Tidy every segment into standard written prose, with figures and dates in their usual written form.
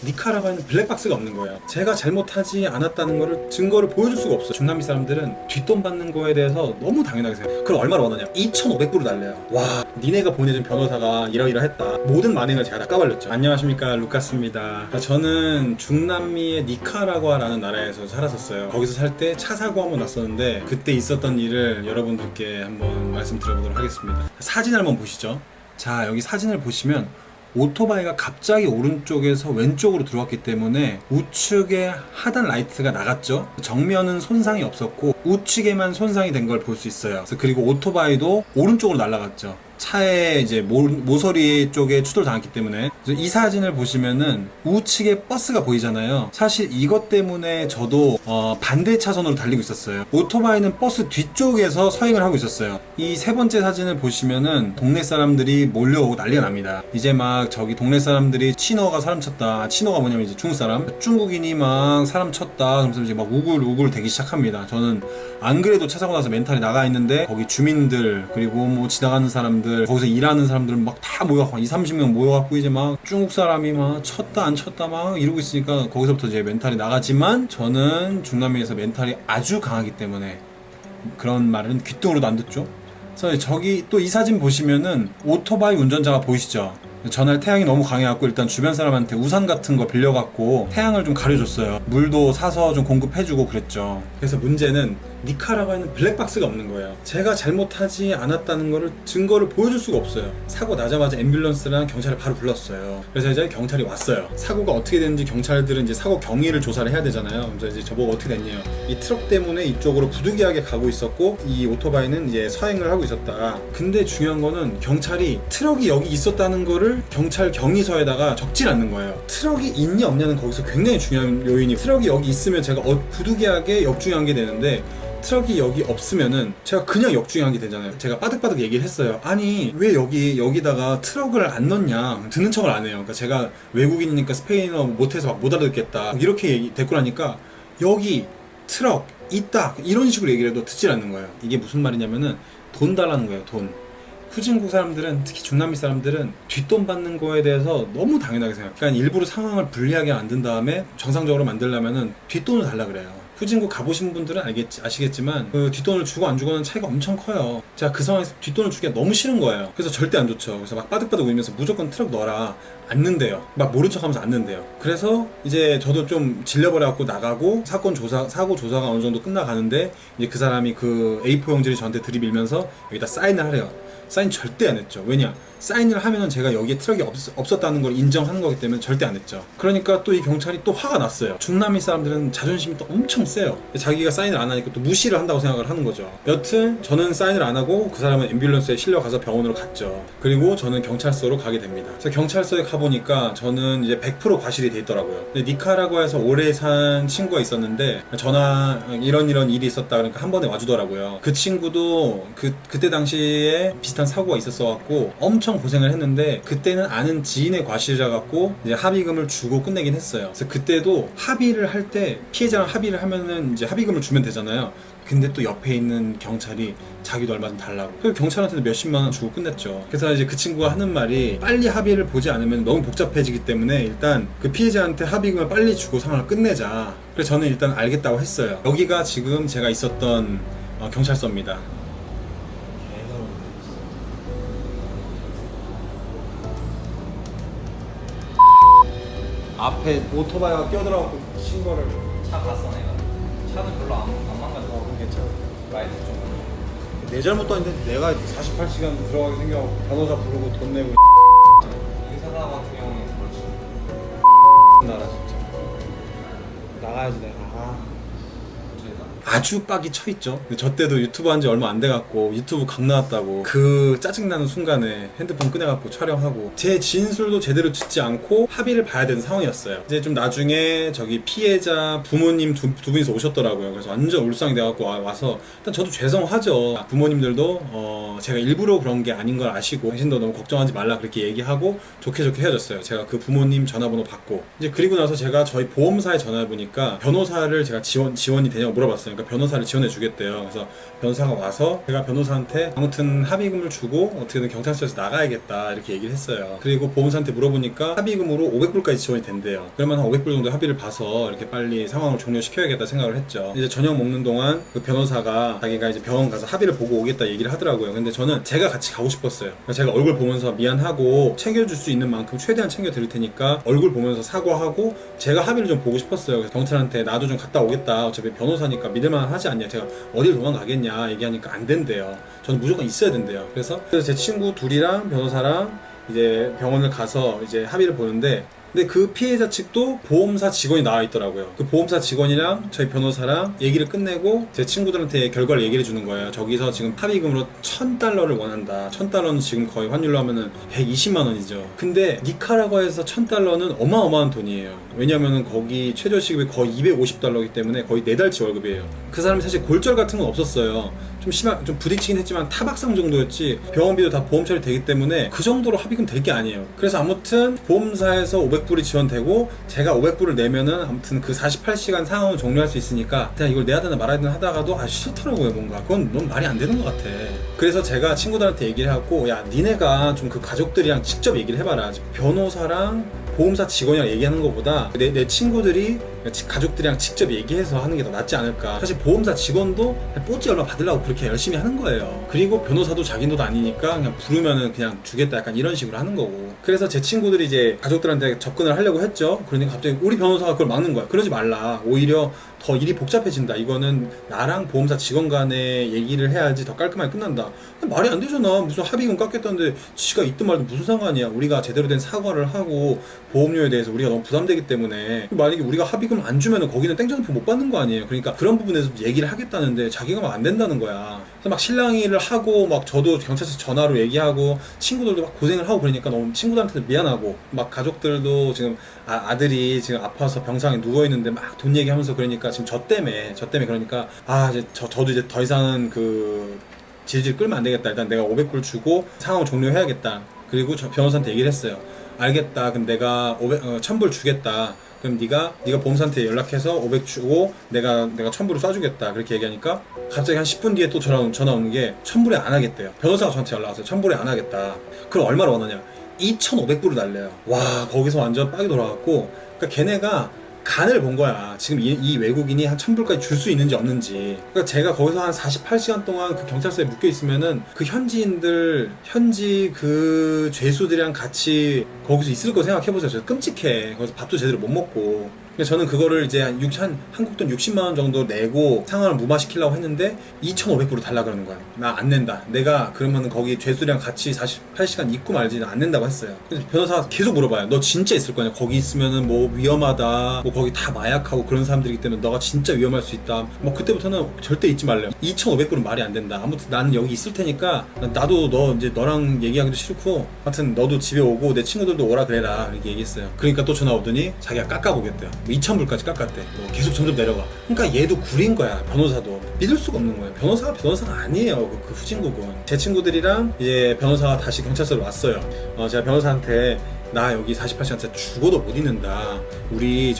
니카라과에는 블랙박스가 없는 거예요. 제가 잘못하지 않았다는 거를 증거를 보여줄 수가 없어요. 중남미 사람들은 뒷돈 받는 거에 대해서 너무 당연하게 생각해요. 그걸 얼마로 원하냐? 2,500불을 달래요. 와, 니네가 보내준 변호사가 이러이러했다. 모든 만행을 제가 다 까발렸죠. 안녕하십니까, 루카스입니다. 저는 중남미의 니카라과라는 나라에서 살았었어요. 거기서 살 때 차 사고 한번 났었는데 그때 있었던 일을 여러분들께 한번 말씀드려보도록 하겠습니다. 사진 한번 보시죠. 자, 여기 사진을 보시면 오토바이가 갑자기 오른쪽에서 왼쪽으로 들어왔기 때문에 우측에 하단 라이트가 나갔죠. 정면은 손상이 없었고 우측에만 손상이 된 걸 볼 수 있어요. 그리고 오토바이도 오른쪽으로 날아갔죠. 차에 이제 모서리 쪽에 추돌당했기 때문에. 이 사진을 보시면은 우측에 버스가 보이잖아요. 사실 이것 때문에 저도 반대 차선으로 달리고 있었어요. 오토바이는 버스 뒤쪽에서 서행을 하고 있었어요. 이 세 번째 사진을 보시면은 동네 사람들이 몰려오고 난리가 납니다. 이제 막 저기 동네 사람들이 치너가 사람 쳤다. 치너가 뭐냐면 이제 중국 사람, 중국인이 막 사람 쳤다. 그러면서 이제 막 우글우글 대기 시작합니다. 저는 안 그래도 차 사고 나서 멘탈이 나가 있는데 거기 주민들 그리고 뭐 지나가는 사람들, 거기서 일하는 사람들은 막 다 모여갖고 20-30명 모여갖고 이제 막 중국 사람이 막 쳤다 안 쳤다 막 이러고 있으니까 거기서부터 이제 멘탈이 나가지만 저는 중남미에서 멘탈이 아주 강하기 때문에 그런 말은 귓등으로도 안 듣죠. 그래서 저기 또 이 사진 보시면은 오토바이 운전자가 보이시죠? 전날 태양이 너무 강해갖고 일단 주변 사람한테 우산 같은 거 빌려갖고 태양을 좀 가려줬어요. 물도 사서 좀 공급해주고 그랬죠. 그래서 문제는 니카라과에는 블랙박스가 없는 거예요. 제가 잘못하지 않았다는 거를 증거를 보여줄 수가 없어요. 사고 나자마자 앰뷸런스랑 경찰을 바로 불렀어요. 그래서 이제 경찰이 왔어요. 사고가 어떻게 됐는지 경찰들은 이제 사고 경위를 조사를 해야 되잖아요. 그래서 이제 저보고 어떻게 됐냐, 이 트럭 때문에 이쪽으로 부득이하게 가고 있었고 이 오토바이는 이제 서행을 하고 있었다. 근데 중요한 거는 경찰이 트럭이 여기 있었다는 거를 경찰 경위서에다가 적질 않는 거예요. 트럭이 있냐 없냐는 거기서 굉장히 중요한 요인이, 트럭이 여기 있으면 제가 부득이하게 역주행한 게 되는데 트럭이 여기 없으면은 제가 그냥 역주행한 게 되잖아요. 제가 빠득빠득 얘기를 했어요. 아니 왜 여기다가 트럭을 안 넣냐, 듣는 척을 안 해요. 그러니까 제가 외국인이니까 스페인어 못해서 막 못 알아듣겠다 이렇게 댓글 하니까 여기 트럭 있다 이런 식으로 얘기를 해도 듣질 않는 거예요. 이게 무슨 말이냐면은 돈 달라는 거예요. 돈. 후진국 사람들은, 특히 중남미 사람들은 뒷돈 받는 거에 대해서 너무 당연하게 생각해요. 그러니까 일부러 상황을 불리하게 만든 다음에 정상적으로 만들려면은 뒷돈을 달라 그래요. 후진국 가보신 분들은 아시겠지만 그 뒷돈을 주고 안 주고는 차이가 엄청 커요. 제가 그 상황에서 뒷돈을 주기가 너무 싫은 거예요. 그래서 절대 안 좋죠. 그래서 막 빠득빠득 울면서 무조건 트럭 넣어라. 앉는데요. 막 모른 척 하면서 앉는데요. 그래서 이제 저도 좀 질려버려갖고 나가고 사고 조사가 어느 정도 끝나가는데 이제 그 사람이 그 A4 용지를 저한테 들이밀면서 여기다 사인을 하래요. 사인 절대 안 했죠. 왜냐? 사인을 하면은 제가 여기에 트럭이 없었다는 걸 인정하는 거기 때문에 절대 안 했죠. 그러니까 또 이 경찰이 또 화가 났어요. 중남미 사람들은 자존심이 또 엄청 세요. 자기가 사인을 안 하니까 또 무시를 한다고 생각을 하는 거죠. 여튼 저는 사인을 안 하고 그 사람은 앰뷸런스에 실려가서 병원으로 갔죠. 그리고 저는 경찰서로 가게 됩니다. 그래서 경찰서에 가보니까 저는 이제 100% 과실이 돼 있더라고요. 근데 니카라과에서 오래 산 친구가 있었는데 전화 이런 일이 있었다 그러니까 한 번에 와주더라고요. 그 친구도 그때 당시에 비슷한 사고가 있었어갖고 엄청 고생을 했는데 그때는 아는 지인의 과실이라 갖고 이제 합의금을 주고 끝내긴 했어요. 그래서 그때도 합의를 할 때 피해자랑 합의를 하면은 이제 합의금을 주면 되잖아요. 근데 또 옆에 있는 경찰이 자기도 얼마 좀 달라고, 그래서 경찰한테도 몇십만 원 주고 끝냈죠. 그래서 이제 그 친구가 하는 말이 빨리 합의를 보지 않으면 너무 복잡해지기 때문에 일단 그 피해자한테 합의금을 빨리 주고 상황을 끝내자. 그래서 저는 일단 알겠다고 했어요. 여기가 지금 제가 있었던 경찰서입니다. 앞에 오토바이가 끼어들어갖고 신고를. 차 갔어 내가. 차는 별로 안 망가져. 괜찮아. 라이트 좀. 내 잘못도 아닌데 내가 48시간 들어가게 생겨갖고 변호사 부르고 돈 내고 의사사 같은 경우는 그렇지. 나라 진짜 나가야지 내가. 어쩌다. 아주 빡이 쳐있죠. 저 때도 유튜브 한 지 얼마 안 돼갖고 유튜브 강 나왔다고 그 짜증나는 순간에 핸드폰 꺼내갖고 촬영하고 제 진술도 제대로 듣지 않고 합의를 봐야 되는 상황이었어요. 이제 좀 나중에 저기 피해자 부모님 두 분이서 오셨더라고요. 그래서 완전 울상이 돼갖고 와서 일단 저도 죄송하죠. 부모님들도 제가 일부러 그런 게 아닌 걸 아시고 당신도 너무 걱정하지 말라 그렇게 얘기하고 좋게 헤어졌어요. 제가 그 부모님 전화번호 받고 이제 그리고 나서 제가 저희 보험사에 전화해보니까 변호사를 제가 지원이 되냐고 물어봤어요. 그러니까 변호사를 지원해 주겠대요. 그래서 변호사가 와서 제가 변호사한테 아무튼 합의금을 주고 어떻게든 경찰서에서 나가야겠다 이렇게 얘기를 했어요. 그리고 보험사한테 물어보니까 합의금으로 500불까지 지원이 된대요. 그러면 한 500불 정도 합의를 봐서 이렇게 빨리 상황을 종료시켜야겠다 생각을 했죠. 이제 저녁 먹는 동안 그 변호사가 자기가 이제 병원 가서 합의를 보고 오겠다 얘기를 하더라고요. 근데 저는 제가 같이 가고 싶었어요. 제가 얼굴 보면서 미안하고 챙겨줄 수 있는 만큼 최대한 챙겨드릴 테니까 얼굴 보면서 사과하고 제가 합의를 좀 보고 싶었어요. 그래서 경찰한테 나도 좀 갔다 오겠다. 어차피 변호사니까 믿을만 하지 않냐. 제가 어딜 도망가겠냐 얘기하니까 안 된대요. 저는 무조건 있어야 된대요. 그래서 제 친구 둘이랑 변호사랑 이제 병원을 가서 이제 합의를 보는데, 근데 그 피해자 측도 보험사 직원이 나와 있더라고요. 그 보험사 직원이랑 저희 변호사랑 얘기를 끝내고 제 친구들한테 결과를 얘기해 주는 거예요. 저기서 지금 합의금으로 $1,000를 원한다. $1,000는 지금 거의 환율로 하면은 120만 원이죠. 근데 니카라과에서 $1,000는 어마어마한 돈이에요. 왜냐면은 거기 최저시급이 거의 $250이기 때문에 거의 4달치 월급이에요. 그 사람이 사실 골절 같은 건 없었어요. 좀 부딪히긴 했지만 타박상 정도였지 병원비도 다 보험 처리되기 때문에 그 정도로 합의금 될 게 아니에요. 그래서 아무튼 보험사에서 500불이 지원되고 제가 500불을 내면은 아무튼 그 48시간 상황을 종료할 수 있으니까 그냥 이걸 내야 되나 말아야 되나 하다가도 싫더라고요. 뭔가 그건 너무 말이 안 되는 것 같아. 그래서 제가 친구들한테 얘기를 하고, 야 니네가 좀 그 가족들이랑 직접 얘기를 해봐라. 변호사랑 보험사 직원이랑 얘기하는 것보다 내 친구들이 가족들이랑 직접 얘기해서 하는 게 더 낫지 않을까. 사실 보험사 직원도 뽀찌 얼마 받으려고 그렇게 열심히 하는 거예요. 그리고 변호사도 자기 돈도 아니니까 그냥 부르면은 그냥 주겠다 약간 이런 식으로 하는 거고. 그래서 제 친구들이 이제 가족들한테 접근을 하려고 했죠. 그러니까 갑자기 우리 변호사가 그걸 막는 거야. 그러지 말라. 오히려 더 일이 복잡해진다. 이거는 나랑 보험사 직원 간에 얘기를 해야지 더 깔끔하게 끝난다. 말이 안 되잖아. 무슨 합의금 깎겠다는데 지가 있든 말든 무슨 상관이야. 우리가 제대로 된 사과를 하고 보험료에 대해서 우리가 너무 부담되기 때문에, 만약에 우리가 합의금 안 주면은 거기는 땡전표 못 받는 거 아니에요. 그러니까 그런 부분에서 얘기를 하겠다는데 자기가 막 안 된다는 거야. 그래서 막 실랑이를 하고 막 저도 경찰서 전화로 얘기하고 친구들도 막 고생을 하고 그러니까 너무 친구들한테도 미안하고, 막 가족들도 지금 아들이 지금 아파서 병상에 누워있는데 막 돈 얘기하면서 그러니까 지금 저 때문에 그러니까 이제 저도 이제 더 이상은 그 질질 끌면 안 되겠다. 일단 내가 500불 주고 상황을 종료해야겠다. 그리고 저 변호사한테 얘기를 했어요. 알겠다. 그럼 내가 1000불 주겠다. 그럼 네가 보험사한테 연락해서 500 주고 내가 1000불을 쏴주겠다. 그렇게 얘기하니까 갑자기 한 10분 뒤에 또 전화 오는 게 1000불에 안 하겠대요. 변호사가 저한테 연락 왔어요. 1000불에 안 하겠다. 그럼 얼마를 원하냐? 2500불을 달래요. 와, 거기서 완전 빡이 돌아갔고, 그러니까 걔네가 간을 본 거야. 지금 이 외국인이 한 1000불까지 줄 수 있는지 없는지. 그러니까 제가 거기서 한 48시간 동안 그 경찰서에 묶여 있으면은 그 현지 그 죄수들이랑 같이 거기서 있을 거 생각해보세요. 저 끔찍해. 거기서 밥도 제대로 못 먹고. 저는 그거를 이제 한국 돈 60만 원 정도 내고 상황을 무마시키려고 했는데 2,500불을 달라 그러는 거야. 나 안 낸다. 내가 그러면 거기 죄수랑 같이 48시간 있고 말지 안 낸다고 했어요. 그래서 변호사가 계속 물어봐요. 너 진짜 있을 거냐? 거기 있으면은 뭐 위험하다. 뭐 거기 다 마약하고 그런 사람들이기 때문에 너가 진짜 위험할 수 있다. 뭐 그때부터는 절대 잊지 말래요. 2,500불은 말이 안 된다. 아무튼 나는 여기 있을 테니까 나도 너랑 얘기하기도 싫고, 하여튼 너도 집에 오고 내 친구들도 오라 그래라. 이렇게 얘기했어요. 그러니까 또 전화 오더니 자기가 깎아보겠대요. 2,000불까지 깎았대. 계속 점점 내려가. 그러니까 얘도 구린 거야. 변호사도 믿을 수가 없는 거예요. 변호사가 아니에요. 그 후진국은. 제 친구들이랑 이제 변호사가 다시 경찰서로 왔어요. 제가 변호사한테 나 여기 48시간 진짜 죽어도 못 있는다. 우리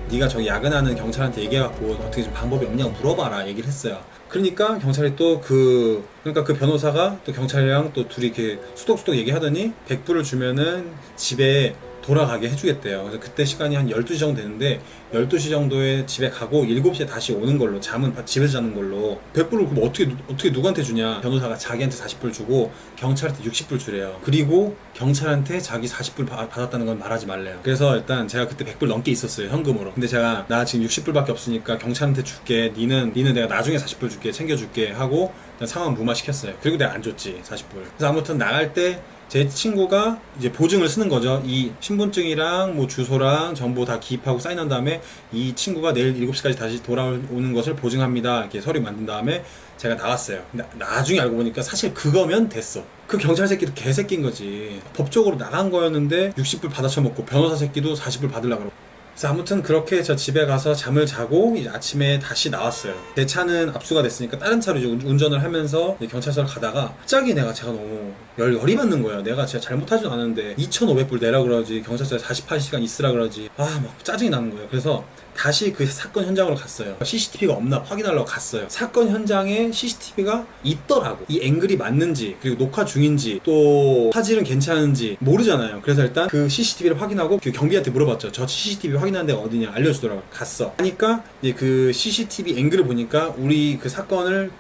네가 저기 야근하는 경찰한테 얘기해갖고 어떻게 좀 방법이 없냐고 물어봐라 얘기를 했어요. 그러니까 경찰이 그러니까 그 변호사가 또 경찰이랑 또 둘이 이렇게 수덕수덕 얘기하더니 100불을 주면은 집에 돌아가게 해주겠대요. 그래서 그때 시간이 한 12시 정도 되는데 12시 정도에 집에 가고 7시에 다시 오는 걸로, 잠은 집에서 자는 걸로. 100불을 그럼 어떻게 누구한테 주냐? 변호사가 자기한테 40불 주고 경찰한테 60불 주래요. 그리고 경찰한테 자기 40불 받았다는 건 말하지 말래요. 그래서 일단 제가 그때 100불 넘게 있었어요, 현금으로. 근데 제가 나 지금 60불밖에 없으니까 경찰한테 줄게. 니는 내가 나중에 40불 줄게. 챙겨줄게 하고 상황 무마시켰어요. 그리고 내가 안 줬지 40불. 그래서 아무튼 나갈 때 제 친구가 이제 보증을 쓰는 거죠. 이 신분증이랑 뭐 주소랑 정보 다 기입하고 사인한 다음에 이 친구가 내일 7시까지 다시 돌아오는 것을 보증합니다. 이렇게 서류 만든 다음에 제가 나왔어요. 근데 나중에 알고 보니까 사실 그거면 됐어. 그 경찰 새끼도 개새끼인 거지. 법적으로 나간 거였는데 60불 받아쳐먹고 변호사 새끼도 40불 받으려고 그러고. 그래서 아무튼 그렇게 저 집에 가서 잠을 자고 이제 아침에 다시 나왔어요. 제 차는 압수가 됐으니까 다른 차로 이제 운전을 하면서 이제 경찰서를 가다가 갑자기 제가 너무 열이 받는 거예요. 내가 진짜 잘못하지도 않았는데 2,500불 내라 그러지, 경찰서에 48시간 있으라 그러지. 막 짜증이 나는 거예요. 그래서 다시 그 사건 현장으로 갔어요. CCTV가 없나 확인하려고 갔어요. 사건 현장에 CCTV가 있더라고. 이 앵글이 맞는지, 그리고 녹화 중인지, 또 화질은 괜찮은지 모르잖아요. 그래서 일단 그 CCTV를 확인하고 그 경비한테 물어봤죠. 저 CCTV 확인하는 데가 어디냐 알려주더라고요. 갔어. 하니까 이제 그 CCTV 앵글을 보니까 우리 그 사건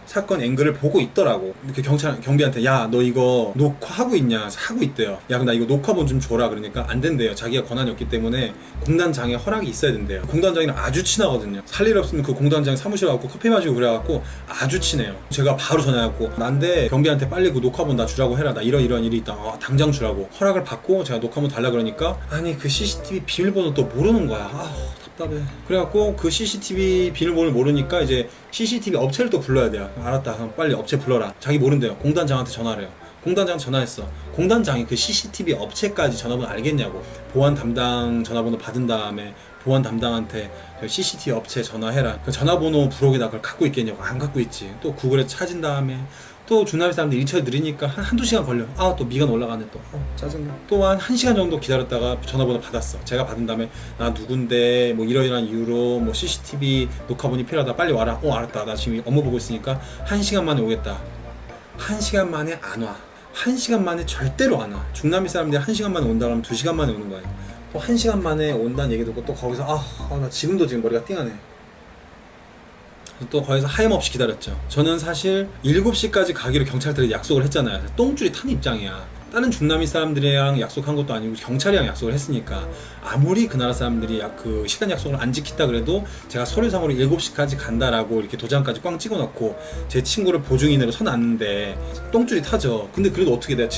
앵글을 보고 있더라고. 그 경비한테 야, 너 이거 녹화하고 있냐? 하고 있대요. 야, 그럼 나 이거 녹화본 좀 줘라. 그러니까 안 된대요. 자기가 권한이 없기 때문에 공단장에 허락이 있어야 된대요. 공단장이랑 아주 친하거든요. 살 일 없으면 그 공단장 사무실 가고 커피 마시고 그래갖고 아주 친해요. 제가 바로 전화해갖고 난데 경비한테 빨리 그 녹화본 나 주라고 해라. 나 이런 일이 있다. 당장 주라고 허락을 받고 제가 녹화본 달라 그러니까 아니 그 CCTV 비밀번호 또 모르는 거야. 답답해. 그래갖고 그 CCTV 비밀번호를 모르니까 이제 CCTV 업체를 또 불러야 돼요. 알았다. 그럼 빨리 업체 불러라. 자기 모른대요. 공단장한테 전화를 해요. 공단장 전화했어. 공단장이 그 CCTV 업체까지 전화번호 알겠냐고. 보안 담당 전화번호 받은 다음에 보안 담당한테 CCTV 업체 전화해라. 그 전화번호 부록에다 그걸 갖고 있겠냐고. 안 갖고 있지. 또 구글에 찾은 다음에 또 주나비 사람들 일처리 느리니까 한두 시간 걸려. 또 미간 올라가네 또. 짜증나. 또 한 1시간 정도 기다렸다가 전화번호 받았어. 제가 받은 다음에 나 누군데 뭐 이러이러한 이유로 뭐 CCTV 녹화본이 필요하다. 빨리 와라. 알았다. 나 지금 업무 보고 있으니까 1시간 만에 오겠다. 1시간 만에 안 와. 1시간 만에 절대로 안 와. 중남미 사람들이 1시간 만에 온다 그러면 2시간 만에 오는 거예요. 또 1시간 만에 온다는 얘기 듣고 또 거기서 나 지금도 머리가 띵하네. 또 거기서 하염없이 기다렸죠. 저는 사실 7시까지 가기로 경찰들이 약속을 했잖아요. 똥줄이 탄 입장이야. 다른 중남미 사람들이랑 약속한 것도 아니고 경찰이랑 약속을 했으니까 아무리 그 나라 사람들이 그 시간 약속을 안 지켰다 그래도 제가 서류상으로 7시까지 간다라고 이렇게 도장까지 꽝 찍어놓고 제 친구를 보증인으로 서놨는데 똥줄이 타죠. 근데 그래도 어떻게 내가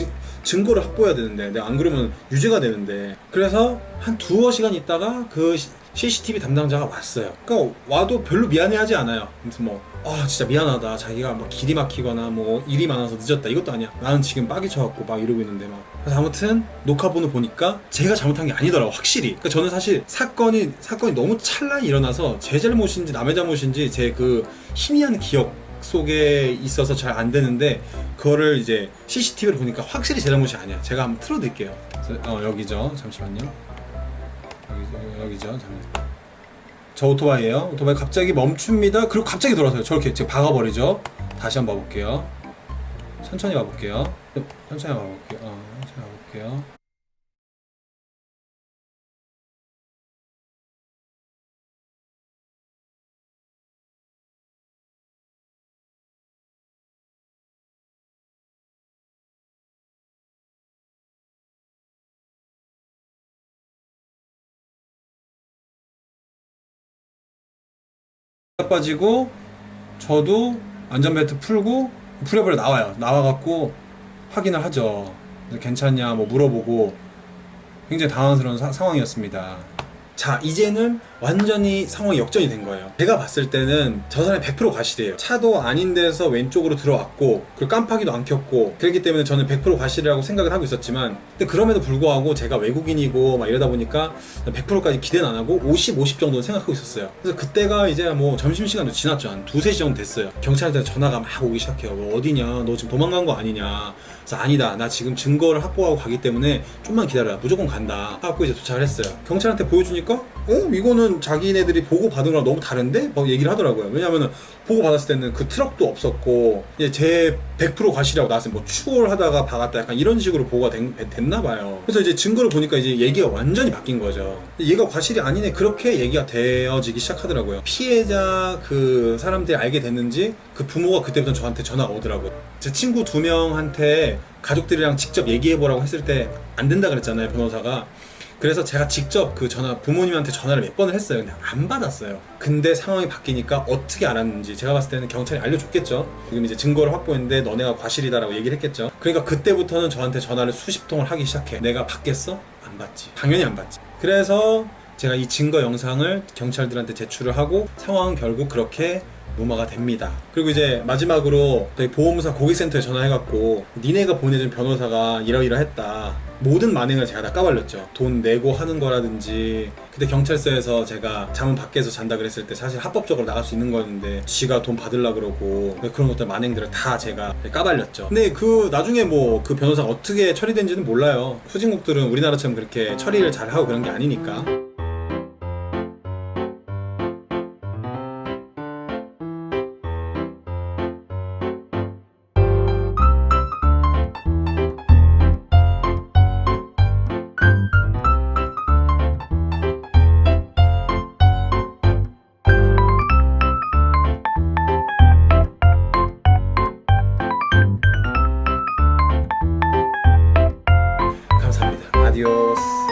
증거를 확보해야 되는데 내가 안 그러면 유죄가 되는데 그래서 한 2시간 있다가 그 CCTV 담당자가 왔어요. 그러니까 와도 별로 미안해하지 않아요. 무슨 진짜 미안하다. 자기가 막 길이 막히거나 뭐 일이 많아서 늦었다. 이것도 아니야. 나는 지금 빡이 쳐갖고 막 이러고 있는데 막. 그래서 아무튼 녹화본을 보니까 제가 잘못한 게 아니더라고. 확실히. 그러니까 저는 사실 사건이 너무 찰나게 일어나서 제 잘못인지 남의 잘못인지 제 그 희미한 기억 속에 있어서 잘 안 되는데 그거를 이제 CCTV를 보니까 확실히 제 잘못이 아니야. 제가 한번 틀어드릴게요. 여기죠. 잠시만요. 여기죠. 잠깐만. 저 오토바이예요. 오토바이 갑자기 멈춥니다. 그리고 갑자기 돌아서요. 저렇게 제가 박아버리죠. 다시 한번 봐볼게요. 천천히 가볼게요. 천천히 가볼게요. 빠지고 저도 안전벨트 풀고 풀려버려 나와요. 나와갖고 확인을 하죠. 괜찮냐 뭐 물어보고 굉장히 당황스러운 상황이었습니다. 자, 이제는 완전히 상황이 역전이 된 거예요. 제가 봤을 때는 저 사람이 100% 과실이에요. 차도 아닌 데서 왼쪽으로 들어왔고 그리고 깜빡이도 안 켰고 그렇기 때문에 저는 100% 과실이라고 생각을 하고 있었지만 근데 그럼에도 불구하고 제가 외국인이고 막 이러다 보니까 100%까지 기대는 안 하고 50 정도는 생각하고 있었어요. 그래서 그때가 이제 뭐 점심시간도 지났죠. 한 2-3시 정도 됐어요. 경찰한테 전화가 막 오기 시작해요. 뭐 어디냐, 너 지금 도망간 거 아니냐. 그래서 아니다, 나 지금 증거를 확보하고 가기 때문에 좀만 기다려라, 무조건 간다 하고 이제 도착을 했어요. 경찰한테 보여주니까 이거는 자기네들이 보고 받은 거랑 너무 다른데? 막 얘기를 하더라고요. 왜냐면은 보고 받았을 때는 그 트럭도 없었고 제 100% 과실이라고 나왔어요. 뭐 추월하다가 박았다 약간 이런 식으로 보고가 됐나 봐요. 그래서 이제 증거를 보니까 이제 얘기가 완전히 바뀐 거죠. 얘가 과실이 아니네, 그렇게 얘기가 되어지기 시작하더라고요. 피해자 그 사람들이 알게 됐는지 그 부모가 그때부터 저한테 전화가 오더라고요. 제 친구 2명한테 가족들이랑 직접 얘기해보라고 했을 때 안 된다 그랬잖아요, 변호사가. 그래서 제가 직접 그 부모님한테 전화를 몇 번을 했어요. 그냥 안 받았어요. 근데 상황이 바뀌니까 어떻게 알았는지 제가 봤을 때는 경찰이 알려줬겠죠. 지금 이제 증거를 확보했는데 너네가 과실이다라고 얘기를 했겠죠. 그러니까 그때부터는 저한테 전화를 수십 통을 하기 시작해. 내가 받겠어? 안 받지. 당연히 안 받지. 그래서 제가 이 증거 영상을 경찰들한테 제출을 하고 상황은 결국 그렇게 무마가 됩니다. 그리고 이제 마지막으로 보험사 고객센터에 전화해갖고 니네가 보내준 변호사가 이러이러했다, 모든 만행을 제가 다 까발렸죠. 돈 내고 하는 거라든지, 그때 경찰서에서 제가 잠은 밖에서 잔다 그랬을 때 사실 합법적으로 나갈 수 있는 거였는데 지가 돈 받으려고 그러고 그런 것들 만행들을 다 제가 까발렸죠. 근데 그 나중에 뭐 그 변호사가 어떻게 처리된지는 몰라요. 후진국들은 우리나라처럼 그렇게 처리를 잘하고 그런 게 아니니까. 아디오스.